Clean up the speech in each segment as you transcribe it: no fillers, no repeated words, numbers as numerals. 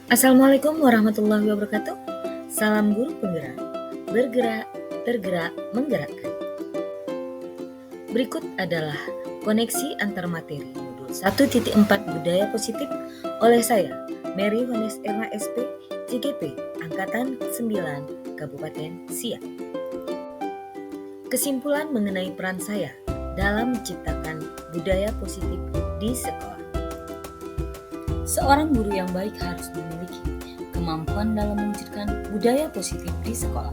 Assalamualaikum warahmatullahi wabarakatuh. Salam guru penggerak, bergerak, tergerak, menggerakkan. Berikut adalah koneksi antar materi modul 1.4 Budaya Positif oleh saya, Mary Vanes Erna SP, JGP, Angkatan 9, Kabupaten Siak. Kesimpulan mengenai peran saya dalam menciptakan budaya positif di sekolah. Seorang guru yang baik harus memiliki kemampuan dalam mewujudkan budaya positif di sekolah.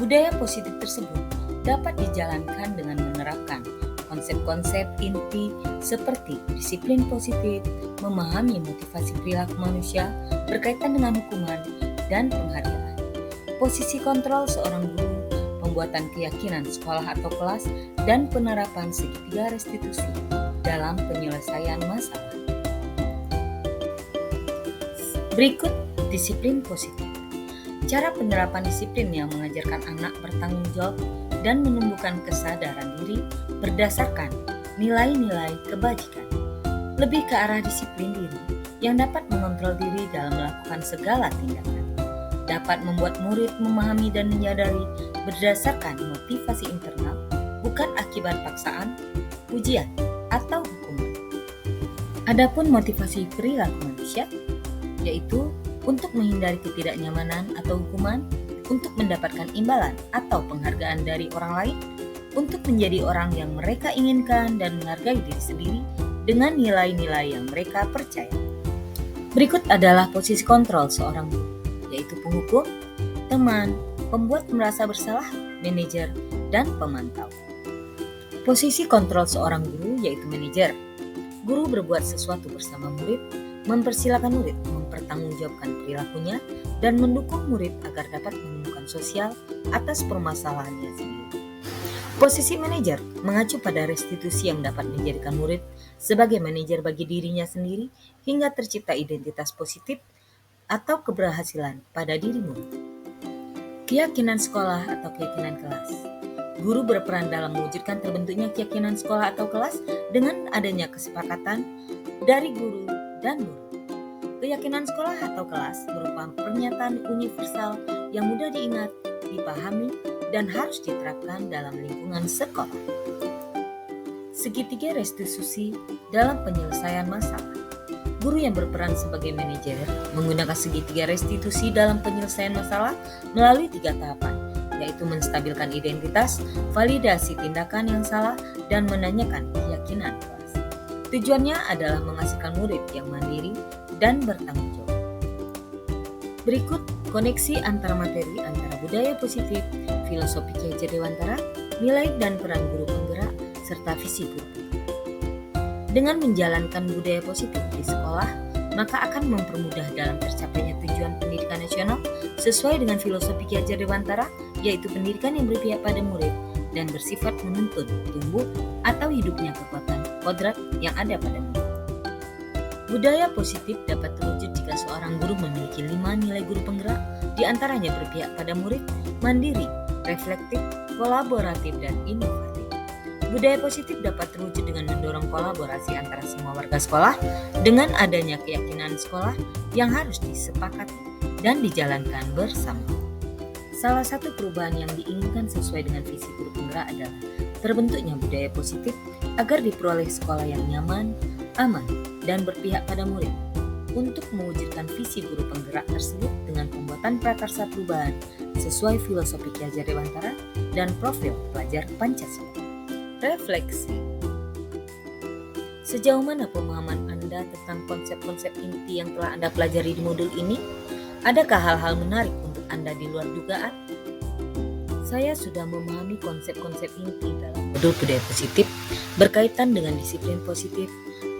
Budaya positif tersebut dapat dijalankan dengan menerapkan konsep-konsep inti seperti disiplin positif, memahami motivasi perilaku manusia berkaitan dengan hukuman dan penghargaan. Posisi kontrol seorang guru, pembuatan keyakinan sekolah atau kelas, dan penerapan segitiga restitusi dalam penyelesaian masalah. Berikut disiplin positif. Cara penerapan disiplin yang mengajarkan anak bertanggung jawab dan menumbuhkan kesadaran diri berdasarkan nilai-nilai kebajikan. Lebih ke arah disiplin diri yang dapat mengontrol diri dalam melakukan segala tindakan. Dapat membuat murid memahami dan menyadari berdasarkan motivasi internal, bukan akibat paksaan, ujian, atau hukuman. Adapun motivasi perilaku manusia, yaitu untuk menghindari ketidaknyamanan atau hukuman, untuk mendapatkan imbalan atau penghargaan dari orang lain, untuk menjadi orang yang mereka inginkan dan menghargai diri sendiri dengan nilai-nilai yang mereka percaya. Berikut adalah posisi kontrol seorang guru, yaitu penghukum, teman, pembuat merasa bersalah, manajer, dan pemantau. Posisi kontrol seorang guru yaitu manajer. Guru berbuat sesuatu bersama murid, mempersilakan murid mempertanggungjawabkan perilakunya, dan mendukung murid agar dapat menemukan sosial atas permasalahannya sendiri. Posisi manajer mengacu pada restitusi yang dapat menjadikan murid sebagai manajer bagi dirinya sendiri hingga tercipta identitas positif atau keberhasilan pada diri murid. Keyakinan sekolah atau keyakinan kelas. Guru berperan dalam mewujudkan terbentuknya keyakinan sekolah atau kelas dengan adanya kesepakatan dari guru dan murid. Keyakinan sekolah atau kelas merupakan pernyataan universal yang mudah diingat, dipahami, dan harus diterapkan dalam lingkungan sekolah. Segitiga restitusi dalam penyelesaian masalah. Guru yang berperan sebagai manajer menggunakan segitiga restitusi dalam penyelesaian masalah melalui 3 tahapan, yaitu menstabilkan identitas, validasi tindakan yang salah, dan menanyakan keyakinan kelas. Tujuannya adalah menghasilkan murid yang mandiri dan bertanggung jawab. Berikut koneksi antar materi antara budaya positif, filosofi Ki Hajar Dewantara, nilai dan peran guru penggerak, serta visi guru. Dengan menjalankan budaya positif di sekolah, maka akan mempermudah dalam tercapainya tujuan pendidikan nasional sesuai dengan filosofi Ki Hajar Dewantara, yaitu pendidikan yang berpihak pada murid dan bersifat menuntun tumbuh atau hidupnya kekuatan kodrat yang ada pada murid. Budaya positif dapat terwujud jika seorang guru memiliki 5 nilai guru penggerak, diantaranya berpihak pada murid, mandiri, reflektif, kolaboratif, dan inovatif. Budaya positif dapat terwujud dengan mendorong kolaborasi antara semua warga sekolah dengan adanya keyakinan sekolah yang harus disepakati dan dijalankan bersama. Salah satu perubahan yang diinginkan sesuai dengan visi guru penggerak adalah terbentuknya budaya positif agar diperoleh sekolah yang nyaman, aman, dan berpihak pada murid. Untuk mewujudkan visi guru penggerak tersebut dengan pembuatan prakarsa perubahan sesuai filosofi Ki Hajar Dewantara dan profil pelajar Pancasila. Refleksi. Sejauh mana pemahaman Anda tentang konsep-konsep inti yang telah Anda pelajari di modul ini? Adakah hal-hal menarik untuk Anda di luar dugaan? Saya sudah memahami konsep-konsep inti dalam modul budaya positif berkaitan dengan disiplin positif,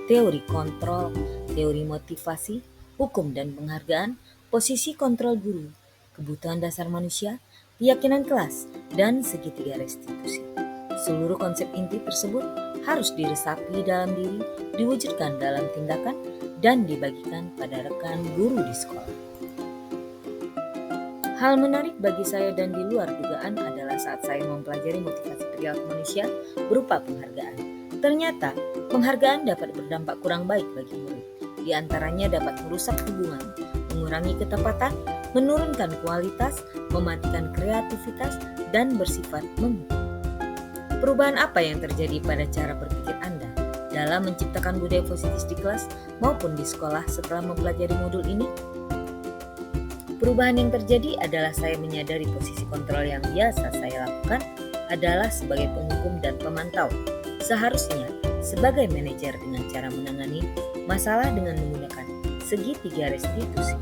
teori kontrol, teori motivasi, hukum dan penghargaan, posisi kontrol guru, kebutuhan dasar manusia, keyakinan kelas, dan segitiga restitusi. Seluruh konsep inti tersebut harus diresapi dalam diri, diwujudkan dalam tindakan, dan dibagikan pada rekan guru di sekolah. Hal menarik bagi saya dan di luar dugaan adalah saat saya mempelajari motivasi perilaku manusia berupa penghargaan. Ternyata, penghargaan dapat berdampak kurang baik bagi murid. di antaranya dapat merusak hubungan, mengurangi ketepatan, menurunkan kualitas, mematikan kreativitas, dan bersifat menghukum. Perubahan apa yang terjadi pada cara berpikir Anda dalam menciptakan budaya positif di kelas maupun di sekolah setelah mempelajari modul ini? Perubahan yang terjadi adalah saya menyadari posisi kontrol yang biasa saya lakukan adalah sebagai penghukum dan pemantau. Seharusnya sebagai manajer dengan cara menangani masalah dengan menggunakan segitiga restitusi.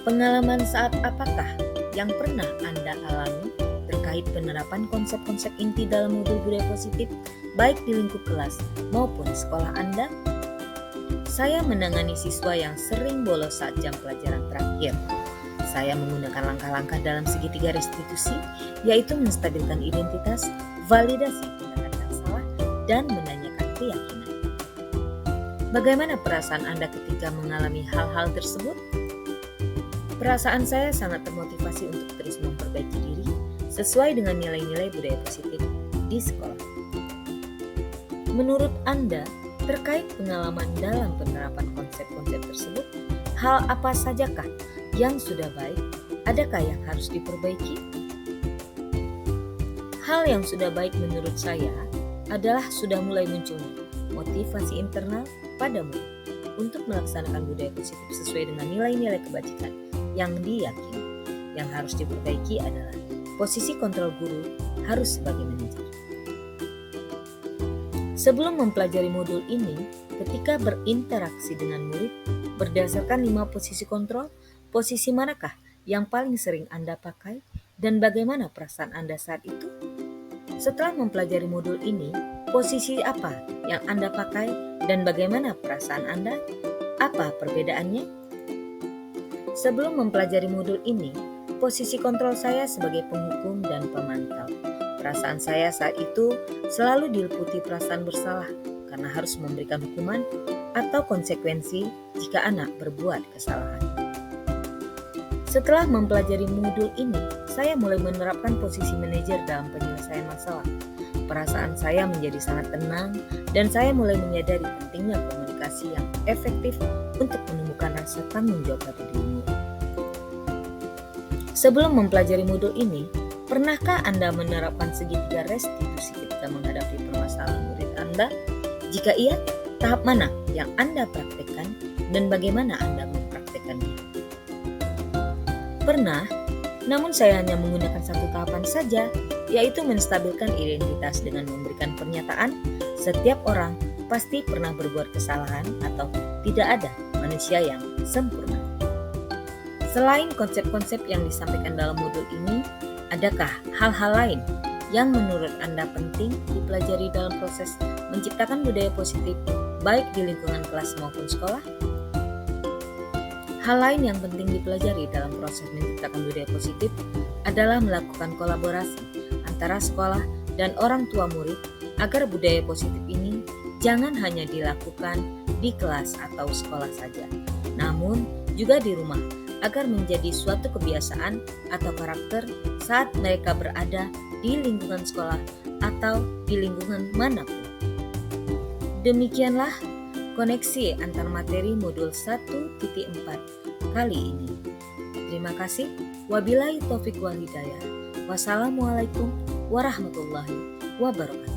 Pengalaman saat apakah yang pernah Anda alami terkait penerapan konsep-konsep inti dalam modul budaya positif baik di lingkup kelas maupun sekolah Anda? Saya menangani siswa yang sering bolos saat jam pelajaran terakhir. Saya menggunakan langkah-langkah dalam segitiga restitusi, yaitu menstabilkan identitas, validasi tindakan yang salah, dan menanyakan keyakinan. Bagaimana perasaan Anda ketika mengalami hal-hal tersebut? Perasaan saya sangat termotivasi untuk terus memperbaiki diri sesuai dengan nilai-nilai budaya positif di sekolah. Menurut Anda, terkait pengalaman dalam penerapan konsep-konsep tersebut, hal apa sajakah yang sudah baik? Adakah yang harus diperbaiki? Hal yang sudah baik menurut saya adalah sudah mulai munculnya motivasi internal pada murid untuk melaksanakan budaya positif sesuai dengan nilai-nilai kebajikan yang diyakini. Yang harus diperbaiki adalah posisi kontrol guru harus sebagai manajer. Sebelum mempelajari modul ini, ketika berinteraksi dengan murid, berdasarkan 5 posisi kontrol, posisi manakah yang paling sering Anda pakai dan bagaimana perasaan Anda saat itu? Setelah mempelajari modul ini, posisi apa yang Anda pakai dan bagaimana perasaan Anda? Apa perbedaannya? Sebelum mempelajari modul ini, posisi kontrol saya sebagai penghukum dan pemantau. Perasaan saya saat itu selalu diliputi perasaan bersalah karena harus memberikan hukuman atau konsekuensi jika anak berbuat kesalahan. Setelah mempelajari modul ini, saya mulai menerapkan posisi manajer dalam penyelesaian masalah. Perasaan saya menjadi sangat tenang dan saya mulai menyadari pentingnya komunikasi yang efektif untuk menemukan rasa tanggung jawab pada diri murid. Sebelum mempelajari modul ini, pernahkah Anda menerapkan segitiga restitusi ketika menghadapi permasalahan murid Anda? Jika iya, tahap mana yang Anda praktekkan dan bagaimana Anda mempraktekannya? Pernah, namun saya hanya menggunakan satu tahapan saja, yaitu menstabilkan identitas dengan memberikan pernyataan setiap orang pasti pernah berbuat kesalahan atau tidak ada manusia yang sempurna. Selain konsep-konsep yang disampaikan dalam modul ini, adakah hal-hal lain yang menurut Anda penting dipelajari dalam proses menciptakan budaya positif baik di lingkungan kelas maupun sekolah? Hal lain yang penting dipelajari dalam proses menciptakan budaya positif adalah melakukan kolaborasi antara sekolah dan orang tua murid agar budaya positif ini jangan hanya dilakukan di kelas atau sekolah saja, namun juga di rumah, agar menjadi suatu kebiasaan atau karakter saat mereka berada di lingkungan sekolah atau di lingkungan manapun. Demikianlah koneksi antar materi modul 1.4 kali ini. Terima kasih. Wabillahi taufiq wal hidayah. Wassalamualaikum warahmatullahi wabarakatuh.